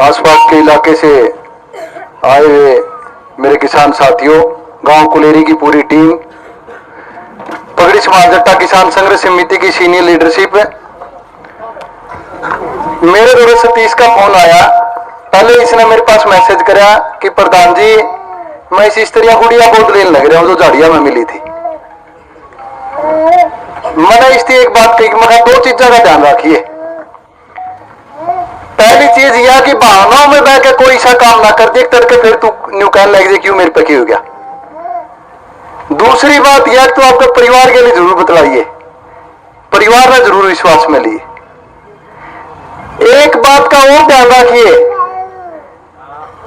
आसपास के इलाके से आए हुए मेरे किसान साथियों, गांव कुलेरी की पूरी टीम, पगड़ी समाज जट्टा किसान संघर्ष समिति की सीनियर लीडरशिप, मेरे द्वारा सतीश का फोन आया। पहले इसने मेरे पास मैसेज कराया कि प्रधान जी मैं इस स्त्रियां गुड़िया गोद लेने लग रहा हूं जो झाड़िया में मिली थी। मैंने इसकी एक बात कही, मैं दो चीजों का ध्यान रखिए। पहली चीज यह कि बहानों में बह के कोई सा काम ना कर दे करके फिर तू न्यू कहने लग जाए क्यों मेरे पे क्यों हो गया। दूसरी बात यह तो आपके परिवार के लिए जरूर बतलाइए, परिवार ने जरूर विश्वास में लिए। एक बात का और ध्यान रखिए,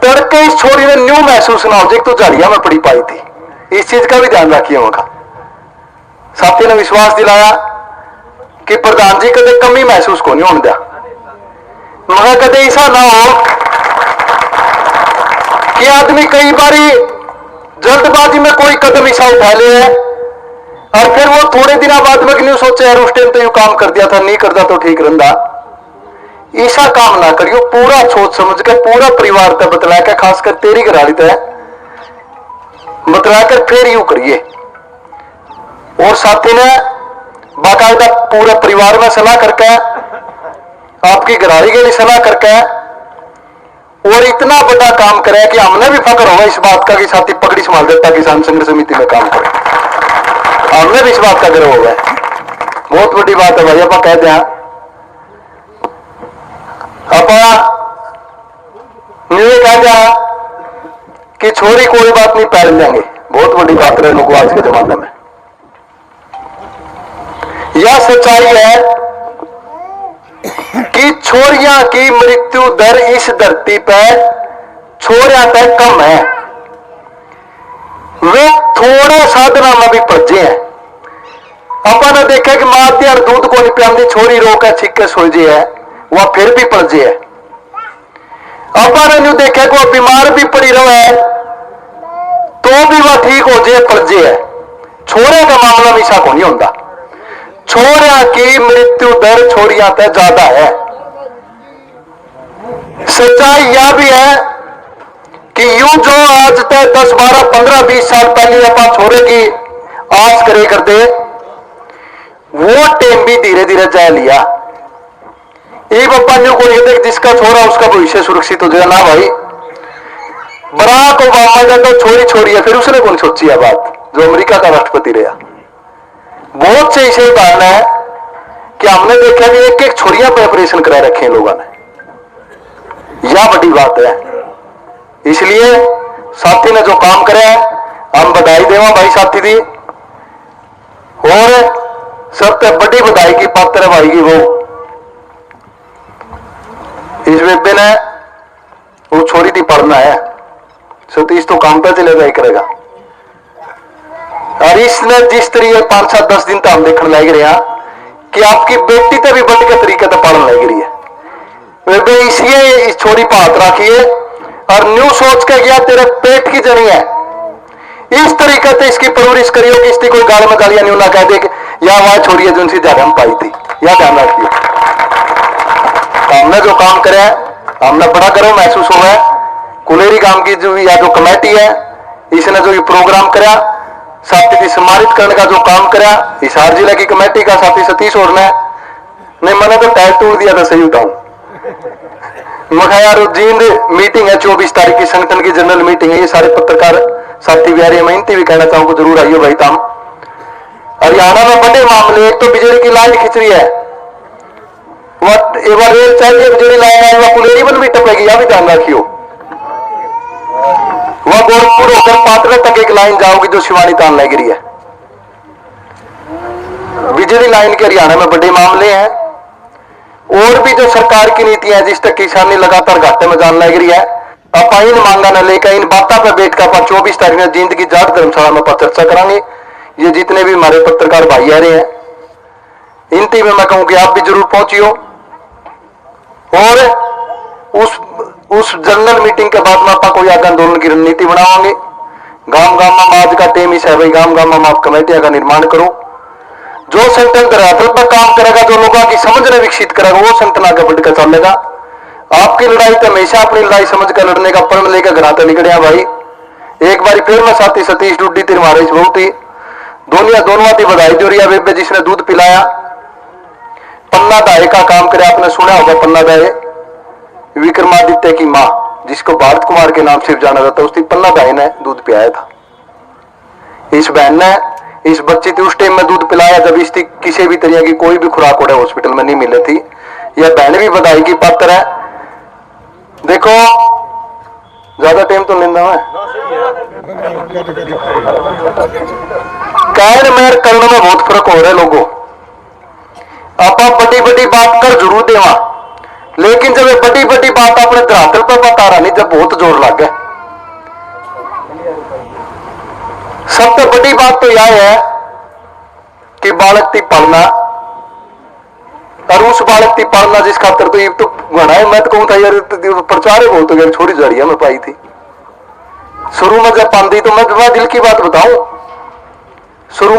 तड़के इस छोरी ने न्यू महसूस ना हो जाए तो झाड़िया में पड़ी पाई थी, इस चीज का भी ध्यान रखिए। वहां साथी ने विश्वास दिलाया कि प्रधान जी कदे कमी महसूस को नहीं होने दिया। मगर कदे ऐसा ना हो कि आदमी कई बारी जल्दबाजी में कोई कदम ऐसा उठा ले और फिर वो थोड़े दिन बाद में न्यू सोचे यार उस टाइम तो यू काम कर दिया था, नहीं करता तो ठीक रहता। ऐसा काम ना करियो, पूरा सोच समझ के पूरा परिवार तक बतला के, खासकर तेरी घराली तय बतला कर फिर यू करिए। और साथी ने बाकायदा पूरे परिवार में सलाह करके, आपकी घराली के लिए सलाह करके और इतना बड़ा काम करे कि हमने भी फक्र होगा इस बात का कि साथी पगड़ी समाज जट्टा किसान संघर्ष समिति में काम करे। हमने भी इस बात का गर्व होगा, बहुत बड़ी बात है भाई। आप कहते हैं कि छोरी कोई बात नहीं पैर लेंगे, बहुत बड़ी बात है लोगों आज के जमाने में। यह सच्चाई है कि छोरियां की मृत्यु दर इस धरती पर छोरियां तक कम है। वे थोड़े साधना में भी पजे हैं। अपन ने देखा कि मां और दूध को नहीं पियाती, छोरी रोक छिक्के सोजे है, वह फिर भी पलजे है। अपन ने देखा कि वह बीमार भी पड़ी रहे तो भी वह ठीक हो जाए, पलजे है। छोरे का मामला भी ऐसा को नहीं होता। छोरिया की मृत्यु दर छोरिया तक ज्यादा है। सच्चाई यह भी है कि यूं जो आज तक 10, 12, 15, 20 साल पहले अपन छोरे की आस करे करते, वो टेम भी धीरे धीरे जा लिया। ये पप्पा न्यू को कहते जिसका छोरा उसका भविष्य सुरक्षित हो जाए ना भाई। बराक ओबामा का तो छोरी छोरी है, फिर उसने कौन सोची है बात, जो अमेरिका का राष्ट्रपति रहा। बहुत से ऐसे उदाहरण है कि हमने देखा कि एक एक छोरिया पे ऑपरेशन करा रखे हैं लोगों ने। यह बड़ी बात है। इसलिए साथी ने जो काम करे हम बधाई देवा भाई साथी दी, और सबसे बड़ी बधाई की पात्र भाई की वो इस बेबे ने वो छोरी थी पढ़ना है, सतीश तो काम पे चले जाए करेगा। और इसने जिस तरीके 5, 7, 10 दिन तक हम देखने लग रहे हैं कि आपकी बेटी तो भी बढ़ के तरीके से पढ़ने लग रही है। बेबे इसलिए इस छोरी पर हाथ रखिए और न्यू सोच के गया तेरे पेट की जनी है, इस तरीके से इसकी परवरिश करियो कि इसकी कोई गाल में गालियां न्यू ना कह दे कि या वह छोरी है जो उनसे ज्यादा हम पाई थी। यह ध्यान रखिए। हमने जो काम करे हमने बड़ा गर्व महसूस हुआ है। कुलेरी गांव की जो या जो कमेटी है इसने जो ये प्रोग्राम कराया, साथी की सम्मानित करने का जो काम कराया, हिसार जिले की कमेटी का साथी सतीश और ने नहीं मैंने तो टायर तोड़ दिया था, सही उठाऊं मैं यार जींद मीटिंग है 24 तारीख की, संगठन की जनरल मीटिंग है। ये सारे पत्रकार साथी भी आ रही है, मैं इनती भी कहना चाहूंगा जरूर आइयो भाई ताम। हरियाणा में बड़े मामले, एक तो बिजली की लाइन खिंच रही है, रेल चाहिए बिजली लाइन है, वह कुलेरी बन भी टपेगी, यह भी ध्यान रखियो। वह गोरखपुर होकर पात्र तक एक लाइन जाओगी जो शिवानी तान लग रही है। बिजली लाइन के हरियाणा में बड़े मामले हैं। और भी जो सरकार की नीतियां हैं जिस तक किसानी लगातार घाटे में जान लग रही है, आप इन मांगा न लेकर इन बातों पर बैठकर आप 24 तारीख में जींद की जाट धर्मशाला में पर चर्चा करांगे। ये जितने भी हमारे पत्रकार भाई आ रहे हैं, इनती में मैं कहूं कि आप भी जरूर पहुंचियो। और उस जनरल मीटिंग के बाद में आप कोई आगे आंदोलन की रणनीति बनावांगे। गांव गांव में आज का टेम इस है भाई, गांव गांव में आप कमेटियां का निर्माण करो। जो संगठन धरातल पर काम करेगा, जो लोगों की समझ ने विकसित करेगा, वो संगठन आगे बढ़कर चलेगा। आपकी लड़ाई तो हमेशा अपनी लड़ाई समझ कर लड़ने का प्रण लेकर घर आते निकले भाई। एक बार फिर मैं साथी सतीश डुड्डी तिरमारे बहुत ही दोनों आती बधाई जो रिया बेबे जिसने दूध पिलाया। पन्ना दाए का काम करे, आपने सुना होगा पन्ना दाए, विक्रमादित्य की मां जिसको भारत कुमार के नाम से जाना जाता, उसकी पन्ना दाए ने दूध पिलाया था। इस बहन ने इस बच्ची थी उस टाइम में दूध पिलाया जब इसकी किसी भी तरह की कोई भी खुराक उड़े हॉस्पिटल में नहीं मिली थी। यह बहन भी बधाई की पात्र है। देखो ज्यादा टाइम तो लेना है, कहने में करने में बहुत फर्क हो रहा है लोगों। आप बड़ी बड़ी बात कर जरूर देवा, लेकिन जब ये बड़ी बड़ी बात अपने धरातल पर बता रहा नहीं, जब बहुत जोर लग गया। सबसे बड़ी बात तो यह है कि बालक की पालना और उस बालक की पालना जिस खातर तो ये तो घना है। मैं तो कहूं था यार प्रचार बहुत हो गया, छोड़ी जा रही है। मैं पाई थी शुरू में जब पांदी तो मैं दिल की बात बताऊं, शुरू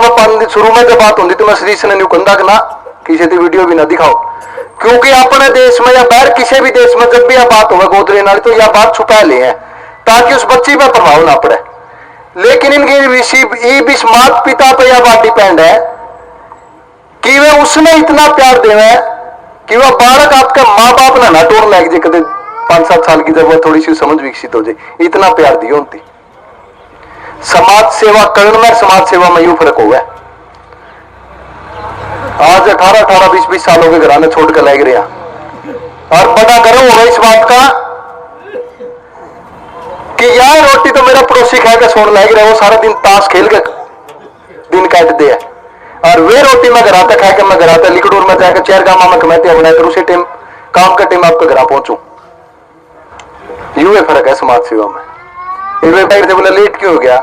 में जब बात होती तो मैं श्री से न्यू कंधा ना किसी की वीडियो भी ना दिखाओ, क्योंकि अपने देश में या बाहर किसी भी देश में जब भी यह बात होगा गोद लेने वाली तो यह बात छुपा ले है ताकि उस बच्ची पर प्रभाव ना पड़े। लेकिन इनके माता पिता पर यह बात डिपेंड है कि वे उसमें इतना प्यार देवे कि वह बालक आपका माँ बाप ना टोन लग जाए कदे 5-7 साल की जब वह थोड़ी सी समझ विकसित हो जाए, इतना प्यार दियो उनकी। समाज सेवा करने में समाज सेवा में यू फर्क होगा। आज 18-18, 20-20 सालों के घराने छोड़ कर लग रहे हैं और बड़ा गर्व होगा इस बात का कि यार रोटी तो मेरा पड़ोसी खा के सोने लग रहा है, वो सारा दिन ताश खेल के दिन काटते हैं और वे रोटी में घर आता खा के मैं घर आता लिकड़ूर में जाकर 4 गांव में कमाते बनाकर उसी टाइम काम का टाइम आपके घर पहुंचू। यू फर्क है समाज सेवा में। थे बोले लेट क्यों हो गया,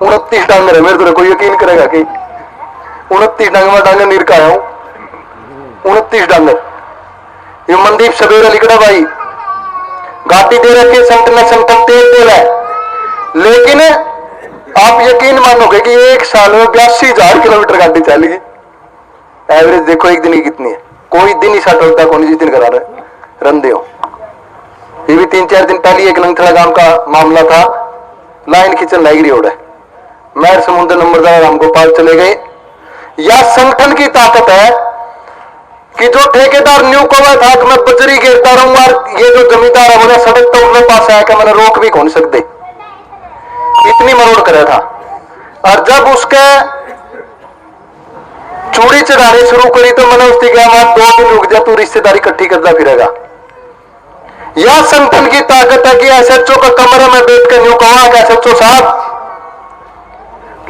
29 डांगर है मेरे तो कोई यकीन करेगा कि 29 डांगर में डांगर नीर का आया हूं। 29 डांगर ये मनदीप सवेरा लिखड़ा भाई गाड़ी दे रखी संतन तेल दे रहा है, लेकिन आप यकीन मानोगे कि एक साल में 82,000 किलोमीटर गाड़ी चलेगी। एवरेज देखो एक दिन की कितनी है, कोई दिन ही सटलता कौन जिस दिन करा रहे रंदे हो। ये भी 3-4 दिन पहले एक लंगथड़ा गांव का मामला था, लाइन खींचन लग रही है, मैर समुद्र नंबरदार रामगोपाल चले गए। यह संगठन की ताकत है कि जो ठेकेदार न्यू कवा था कि मैं बजरी गिरता रहूंगा, ये जो जमींदार है बोले सड़क तो उनके पास आया कि मैंने रोक भी कौन सकते, इतनी मरोड़ करा था। और जब उसके चूड़ी चढ़ानी शुरू करी तो मैंने उसकी कहा मैं 2 दिन रुक जा, तू रिश्तेदारी इकट्ठी करता फिरेगा। यह संगठन की ताकत है कि एसएचओ का कमरे में बैठ कर न्यू कहा कि एसएचओ साहब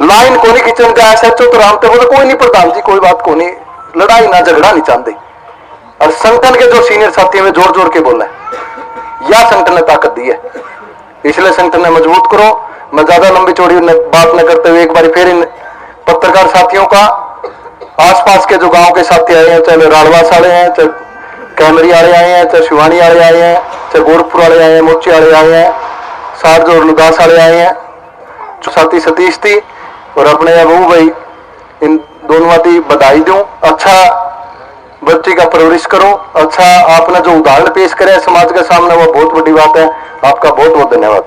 लाइन को नहीं खींचन का, एसएचओ तो रामते बोले कोई नहीं प्रधान जी कोई बात को नहीं, लड़ाई ना झगड़ा नहीं चाहते। और संगठन के जो सीनियर साथी में जोर जोर के बोल रहे, यह संगठन ने ताकत दी है, इसलिए संगठन ने मजबूत करो। मैं ज्यादा लंबी चौड़ी बात न करते हुए एक बार फिर इन पत्रकार साथियों का, आसपास के जो गांव के साथी आए हैं, चाहे राड़वास वाले हैं, चाहे कैमरी वाले आए हैं, चाहे शिवानी वाले आए हैं, चाहे गोरखपुर वाले आए हैं, मोची वाले आए हैं, सारज और लुदास वाले आए हैं, जो साथी सतीश थी और अपने अबू भाई, इन दोनों की बधाई दूं। अच्छा बच्ची का परवरिश करो, अच्छा आपने जो उदाहरण पेश करे समाज के सामने वो बहुत बड़ी बात है। आपका बहुत बहुत धन्यवाद।